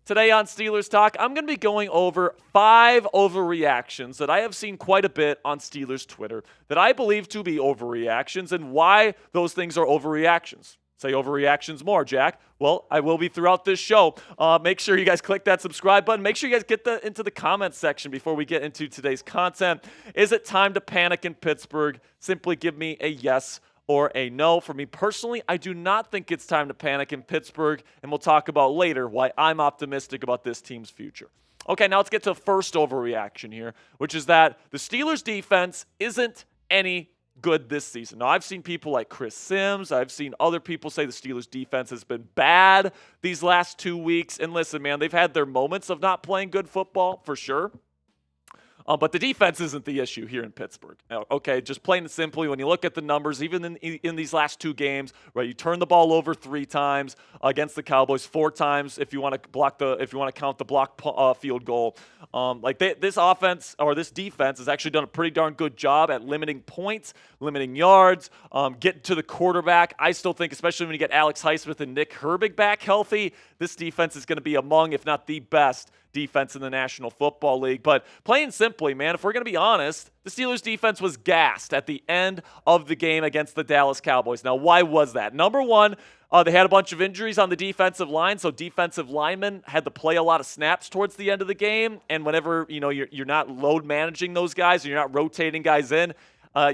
Today on Steelers Talk, I'm going to be going over 5 overreactions that I have seen quite a bit on Steelers Twitter that I believe to be overreactions and why those things are overreactions. Say overreactions more, Jack. Well, I will be throughout this show. Make sure you guys click that subscribe button. Make sure you guys get into the comments section before we get into today's content. Is it time to panic in Pittsburgh? Simply give me a yes or a no. For me personally, I do not think it's time to panic in Pittsburgh, and we'll talk about later why I'm optimistic about this team's future. Okay, now let's get to the first overreaction here, which is that the Steelers' defense isn't any good this season. Now, I've seen people like Chris Sims. I've seen other people say the Steelers' defense has been bad these last 2 weeks. And listen, man, they've had their moments of not playing good football, for sure. But the defense isn't the issue here in Pittsburgh. Okay, just plain and simply, when you look at the numbers, even in these last 2 games, right, you turn the ball over 3 times against the Cowboys, 4 times if you want to count the block field goal. This offense or this defense has actually done a pretty darn good job at limiting points, limiting yards, getting to the quarterback. I still think, especially when you get Alex Highsmith and Nick Herbig back healthy, this defense is going to be among, if not the best, defense in the National Football League. But plain simply, man, if we're going to be honest, the Steelers defense was gassed at the end of the game against the Dallas Cowboys. Now, why was that? Number one, they had a bunch of injuries on the defensive line, so defensive linemen had to play a lot of snaps towards the end of the game. And whenever you're not load managing those guys, or you're not rotating guys in,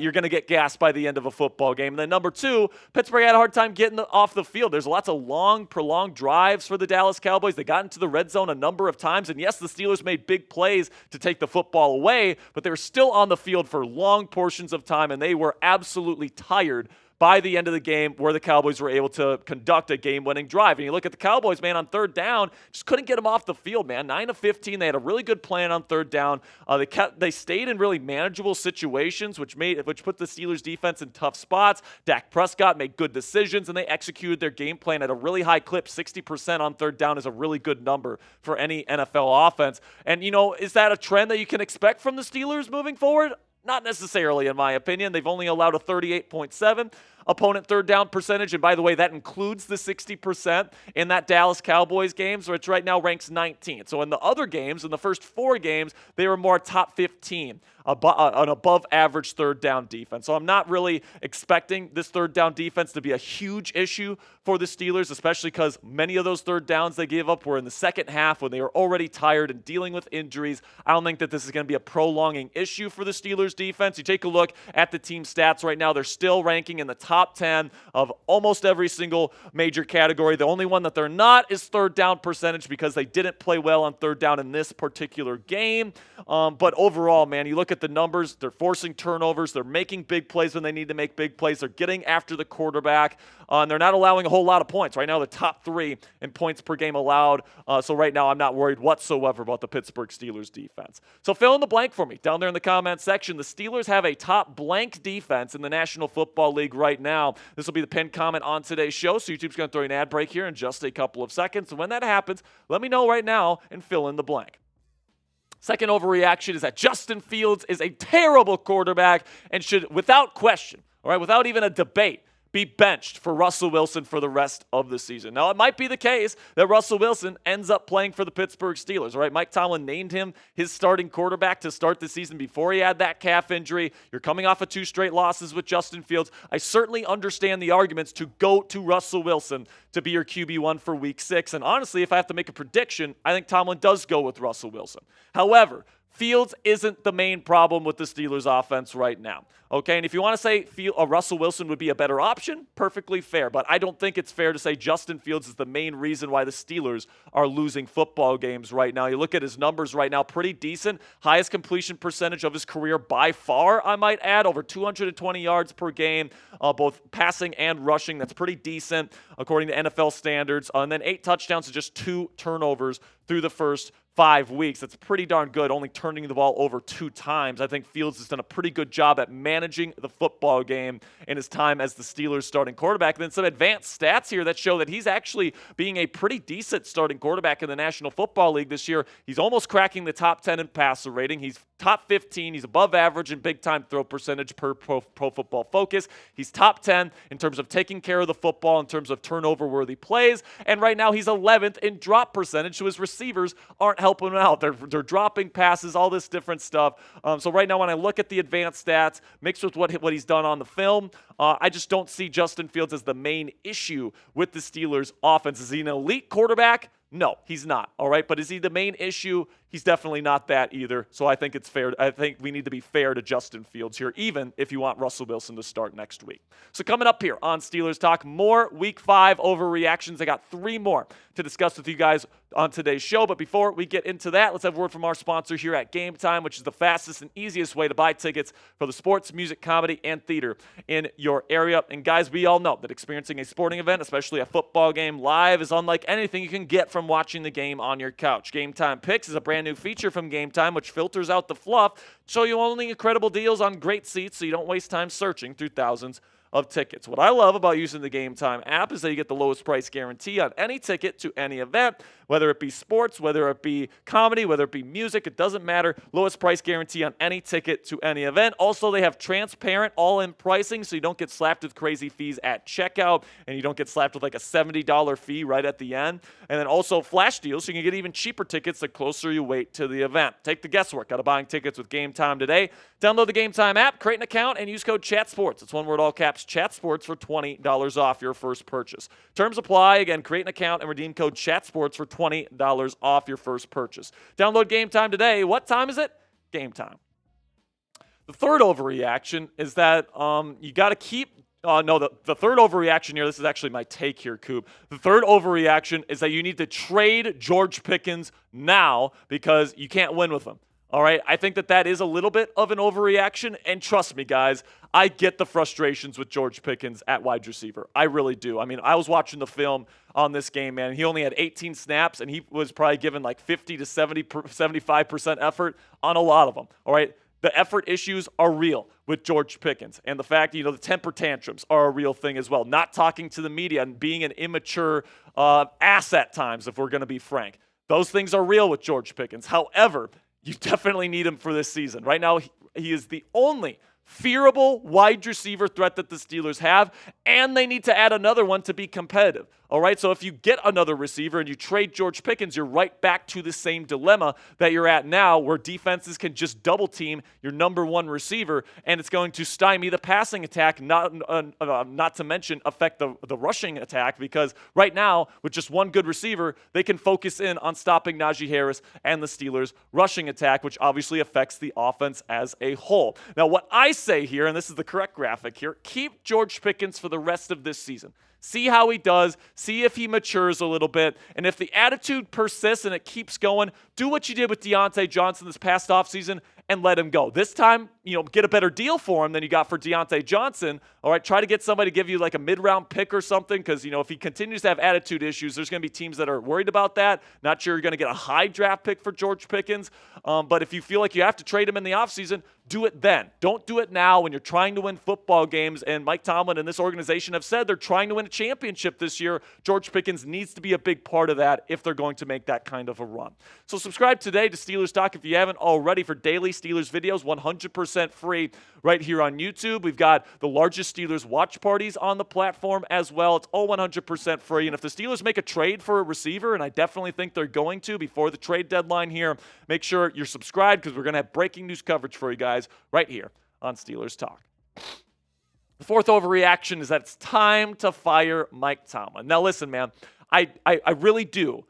you're going to get gassed by the end of a football game. And then number 2, Pittsburgh had a hard time getting off the field. There's lots of long, prolonged drives for the Dallas Cowboys. They got into the red zone a number of times. And yes, the Steelers made big plays to take the football away, but they were still on the field for long portions of time, and they were absolutely tired by the end of the game, where the Cowboys were able to conduct a game-winning drive. And you look at the Cowboys, man, on third down, just couldn't get them off the field, man. 9 of 15, they had a really good plan on third down. They stayed in really manageable situations, which put the Steelers defense in tough spots. Dak Prescott made good decisions, and they executed their game plan at a really high clip. 60% on third down is a really good number for any NFL offense. And, is that a trend that you can expect from the Steelers moving forward? Not necessarily, in my opinion. They've only allowed a 38.7 opponent third down percentage. And by the way, that includes the 60% in that Dallas Cowboys games, which right now ranks 19th. So in the other games, in the first 4 games, they were more top 15, an above average third down defense. So I'm not really expecting this third down defense to be a huge issue for the Steelers, especially because many of those third downs they gave up were in the second half when they were already tired and dealing with injuries. I don't think that this is going to be a prolonging issue for the Steelers defense. You take a look at the team stats right now, they're still ranking in the top 10 of almost every single major category. The only one that they're not is third down percentage, because they didn't play well on third down in this particular game. But overall, man, you look at the numbers, they're forcing turnovers, they're making big plays when they need to make big plays, they're getting after the quarterback, and they're not allowing a whole lot of points. Right now, they're top 3 in points per game allowed. So right now, I'm not worried whatsoever about the Pittsburgh Steelers defense. So fill in the blank for me down there in the comments section. The Steelers have a top blank defense in the National Football League right now. This will be the pinned comment on today's show, so YouTube's going to throw you an ad break here in just a couple of seconds. And when that happens, let me know right now and fill in the blank. Second overreaction is that Justin Fields is a terrible quarterback and should, without question, all right, without even a debate, be benched for Russell Wilson for the rest of the season. Now, it might be the case that Russell Wilson ends up playing for the Pittsburgh Steelers, all right? Mike Tomlin named him his starting quarterback to start the season before he had that calf injury. You're coming off of 2 straight losses with Justin Fields. I certainly understand the arguments to go to Russell Wilson to be your QB1 for Week 6. And honestly, if I have to make a prediction, I think Tomlin does go with Russell Wilson. However, Fields isn't the main problem with the Steelers' offense right now. Okay, and if you want to say Russell Wilson would be a better option, perfectly fair. But I don't think it's fair to say Justin Fields is the main reason why the Steelers are losing football games right now. You look at his numbers right now, pretty decent. Highest completion percentage of his career by far, I might add. Over 220 yards per game, both passing and rushing. That's pretty decent according to NFL standards. And then 8 touchdowns to just 2 turnovers through the first 5 weeks. That's pretty darn good, only turning the ball over 2 times. I think Fields has done a pretty good job at managing the football game in his time as the Steelers' starting quarterback. And then some advanced stats here that show that he's actually being a pretty decent starting quarterback in the National Football League this year. He's almost cracking the top 10 in passer rating. He's top 15. He's above average in big-time throw percentage per Pro Football Focus. He's top 10 in terms of taking care of the football, in terms of turnover-worthy plays. And right now he's 11th in drop percentage, so his receivers aren't helping him out. They're dropping passes, all this different stuff. So right now when I look at the advanced stats, mixed with what he's done on the film, I just don't see Justin Fields as the main issue with the Steelers' offense. Is he an elite quarterback? No, he's not, all right? But is he the main issue? He's definitely not that either. So I think it's fair. I think we need to be fair to Justin Fields here, even if you want Russell Wilson to start next week. So coming up here on Steelers Talk, more Week 5 overreactions. I got 3 more to discuss with you guys on today's show. But before we get into that, let's have a word from our sponsor here at Game Time, which is the fastest and easiest way to buy tickets for the sports, music, comedy, and theater in your area. And guys, we all know that experiencing a sporting event, especially a football game live, is unlike anything you can get from watching the game on your couch. Game Time Picks is a brand new feature from Game Time, which filters out the fluff, show you only incredible deals on great seats so you don't waste time searching through thousands of tickets. What I love about using the Game Time app is that you get the lowest price guarantee on any ticket to any event, whether it be sports, whether it be comedy, whether it be music, it doesn't matter. Lowest price guarantee on any ticket to any event. Also, they have transparent all-in pricing, so you don't get slapped with crazy fees at checkout, and you don't get slapped with like a $70 fee right at the end. And then also flash deals, so you can get even cheaper tickets the closer you wait to the event. Take the guesswork out of buying tickets with Game Time today. Download the Game Time app, create an account, and use code CHATSPORTS. It's one word, all caps, CHATSPORTS for $20 off your first purchase. Terms apply. Again, create an account and redeem code CHATSPORTS for $20 off your first purchase. Download Game Time today. What time is it? Game time. The third overreaction is that you got to keep the third overreaction here, this is actually my take here, Coop. The third overreaction is that you need to trade George Pickens now because you can't win with him. All right, I think that is a little bit of an overreaction, and trust me, guys, I get the frustrations with George Pickens at wide receiver. I really do. I mean, I was watching the film on this game, man. He only had 18 snaps, and he was probably given like 50 to 75% effort on a lot of them. All right, the effort issues are real with George Pickens, and the fact, the temper tantrums are a real thing as well. Not talking to the media and being an immature ass at times, if we're going to be frank. Those things are real with George Pickens. However, you definitely need him for this season. Right now, he is the only fearable wide receiver threat that the Steelers have, and they need to add another one to be competitive. All right, so if you get another receiver and you trade George Pickens, you're right back to the same dilemma that you're at now, where defenses can just double team your number one receiver, and it's going to stymie the passing attack, not to mention affect the rushing attack, because right now, with just one good receiver, they can focus in on stopping Najee Harris and the Steelers' rushing attack, which obviously affects the offense as a whole. Now, what I say here, and this is the correct graphic here, keep George Pickens for the rest of this season. See how he does, see if he matures a little bit, and if the attitude persists and it keeps going, do what you did with Deontay Johnson this past offseason and let him go. This time, get a better deal for him than you got for Deontay Johnson. All right, try to get somebody to give you like a mid-round pick or something, because, if he continues to have attitude issues, there's going to be teams that are worried about that. Not sure you're going to get a high draft pick for George Pickens, but if you feel like you have to trade him in the offseason, do it then. Don't do it now when you're trying to win football games, and Mike Tomlin and this organization have said they're trying to win a championship this year. George Pickens needs to be a big part of that if they're going to make that kind of a run. So subscribe today to Steelers Talk if you haven't already for daily Steelers videos, 100% free right here on YouTube. We've got the largest Steelers watch parties on the platform as well. It's all 100% free. And if the Steelers make a trade for a receiver, and I definitely think they're going to before the trade deadline here, make sure you're subscribed, because we're going to have breaking news coverage for you guys right here on Steelers Talk. The fourth overreaction is that it's time to fire Mike Tomlin. Now listen, man, I really do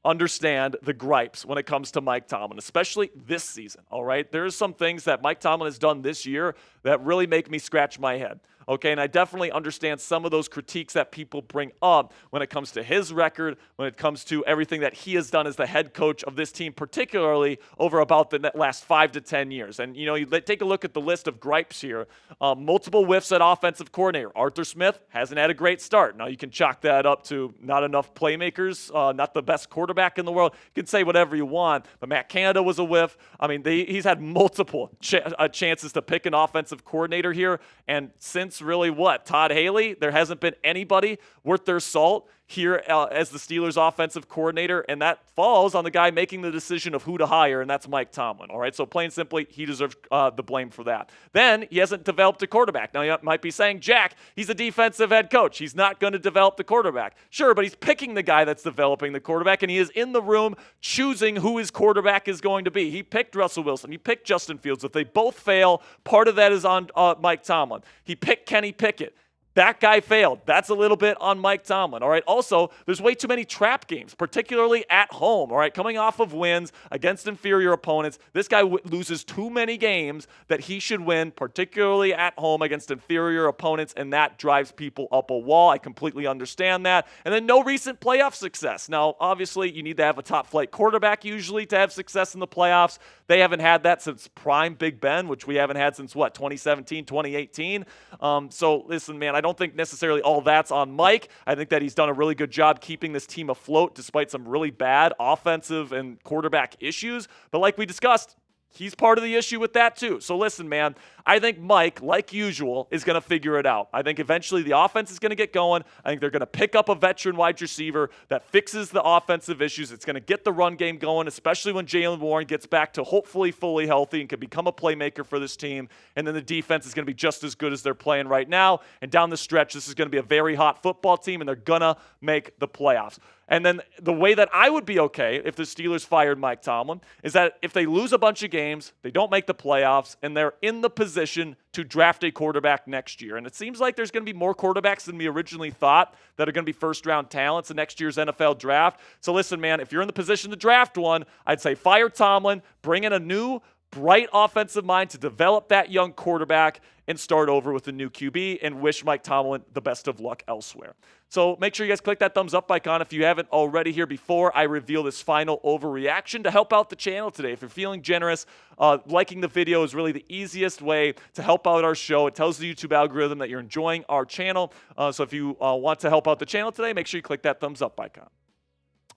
understand the gripes when it comes to Mike Tomlin, especially this season, all right? There's some things that Mike Tomlin has done this year that really make me scratch my head, okay? And I definitely understand some of those critiques that people bring up when it comes to his record, when it comes to everything that he has done as the head coach of this team, particularly over about the last 5 to 10 years. And, you take a look at the list of gripes here. Multiple whiffs at offensive coordinator. Arthur Smith hasn't had a great start. Now, you can chalk that up to not enough playmakers, not the best quarterback in the world. You can say whatever you want, but Matt Canada was a whiff. I mean, he's had multiple chances to pick an offensive coordinator here, and since really Todd Haley, there hasn't been anybody worth their salt here as the Steelers offensive coordinator, and that falls on the guy making the decision of who to hire, and that's Mike Tomlin, all right? So plain simply, he deserves the blame for that. Then he hasn't developed a quarterback. Now, you might be saying, Jack, he's a defensive head coach. He's not going to develop the quarterback. Sure, but he's picking the guy that's developing the quarterback, and he is in the room choosing who his quarterback is going to be. He picked Russell Wilson. He picked Justin Fields. If they both fail, part of that is on Mike Tomlin. He picked Kenny Pickett. That guy failed. That's a little bit on Mike Tomlin, all right? Also, there's way too many trap games, particularly at home, all right? Coming off of wins against inferior opponents, this guy loses too many games that he should win, particularly at home against inferior opponents, and that drives people up a wall. I completely understand that. And then no recent playoff success. Now, obviously, you need to have a top-flight quarterback usually to have success in the playoffs. They haven't had that since prime Big Ben, which we haven't had since, 2017, 2018. So, listen, man, I don't think necessarily all that's on Mike. I think that he's done a really good job keeping this team afloat despite some really bad offensive and quarterback issues. But like we discussed, he's part of the issue with that too. So listen, man, I think Mike, like usual, is going to figure it out. I think eventually the offense is going to get going. I think they're going to pick up a veteran wide receiver that fixes the offensive issues. It's going to get the run game going, especially when Jaylen Warren gets back to hopefully fully healthy and can become a playmaker for this team. And then the defense is going to be just as good as they're playing right now. And down the stretch, this is going to be a very hot football team, and they're going to make the playoffs. And then the way that I would be okay if the Steelers fired Mike Tomlin is that if they lose a bunch of games, they don't make the playoffs, and they're in the position to draft a quarterback next year. And it seems like there's going to be more quarterbacks than we originally thought that are going to be first-round talents in next year's NFL draft. So listen, man, if you're in the position to draft one, I'd say fire Tomlin, bring in a new, bright offensive mind to develop that young quarterback, and start over with a new QB, and wish Mike Tomlin the best of luck elsewhere. So make sure you guys click that thumbs up icon if you haven't already here before I reveal this final overreaction to help out the channel today. If you're feeling generous, liking the video is really the easiest way to help out our show. It tells the YouTube algorithm that you're enjoying our channel. So if you want to help out the channel today, make sure you click that thumbs up icon.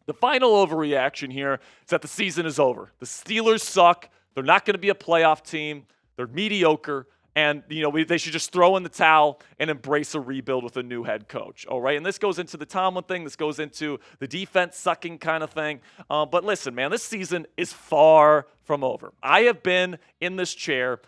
The final overreaction here is that the season is over. The Steelers suck. They're not going to be a playoff team. They're mediocre. And, they should just throw in the towel and embrace a rebuild with a new head coach, all right? And this goes into the Tomlin thing. This goes into the defense sucking kind of thing. But listen, man, this season is far from over. I have been in this chair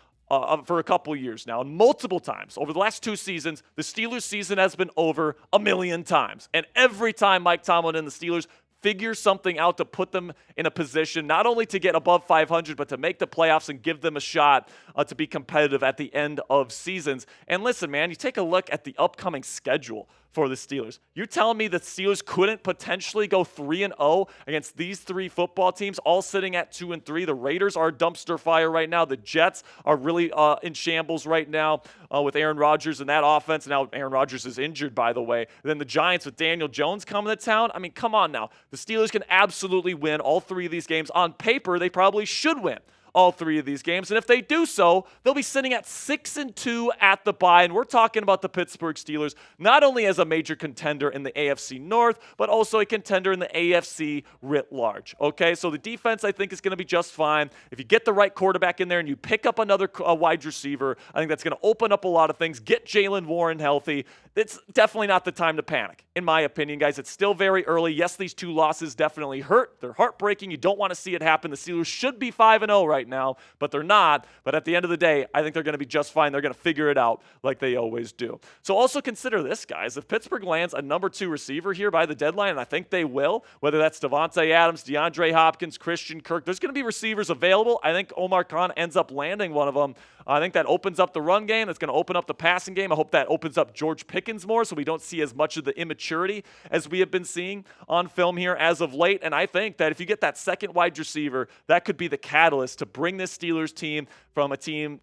for a couple years now, and multiple times over the last 2 seasons, the Steelers season has been over 1,000,000 times. And every time Mike Tomlin and the Steelers figure something out to put them in a position not only to get above 500, but to make the playoffs and give them a shot to be competitive at the end of seasons. And listen, man, you take a look at the upcoming schedule for the Steelers. You're telling me that Steelers couldn't potentially go 3-0 against these 3 football teams, all sitting at 2-3. The Raiders are a dumpster fire right now. The Jets are really in shambles right now with Aaron Rodgers and that offense. Now Aaron Rodgers is injured, by the way. And then the Giants with Daniel Jones coming to town. I mean, come on now. The Steelers can absolutely win all 3 of these games. On paper, they probably should win all 3 of these games. And if they do so, they'll be sitting at 6-2 at the bye. And we're talking about the Pittsburgh Steelers not only as a major contender in the AFC North, but also a contender in the AFC writ large. Okay, so the defense, I think, is going to be just fine. If you get the right quarterback in there and you pick up another wide receiver, I think that's going to open up a lot of things. Get Jaylen Warren healthy. It's definitely not the time to panic, in my opinion, guys. It's still very early. Yes, these 2 losses definitely hurt. They're heartbreaking. You don't want to see it happen. The Steelers should be 5-0 right now, but they're not. But at the end of the day, I think they're going to be just fine. They're going to figure it out like they always do. So also consider this, guys. If Pittsburgh lands a number 2 receiver here by the deadline, and I think they will, whether that's Devontae Adams, DeAndre Hopkins, Christian Kirk, there's going to be receivers available. I think Omar Khan ends up landing one of them I think that opens up the run game. That's going to open up the passing game. I hope that opens up George Pickens more so we don't see as much of the immaturity as we have been seeing on film here as of late. And I think that if you get that second wide receiver, that could be the catalyst to bring this Steelers team from a team,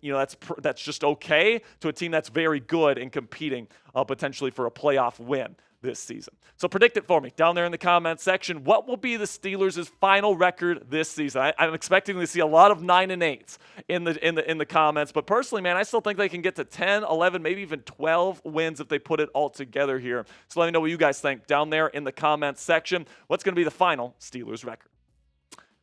that's just okay to a team that's very good and competing potentially for a playoff win this season. So predict it for me down there in the comments section. What will be the Steelers' final record this season? I'm expecting to see a lot of 9-8s in the comments, but personally, man, I still think they can get to 10, 11, maybe even 12 wins if they put it all together here. So let me know what you guys think down there in the comments section. What's going to be the final Steelers record?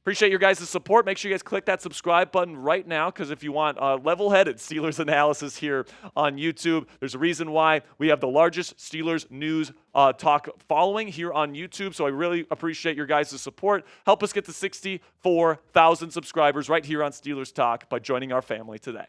Appreciate your guys' support. Make sure you guys click that subscribe button right now, because if you want level-headed Steelers analysis here on YouTube, there's a reason why we have the largest Steelers news talk following here on YouTube. So I really appreciate your guys' support. Help us get to 64,000 subscribers right here on Steelers Talk by joining our family today.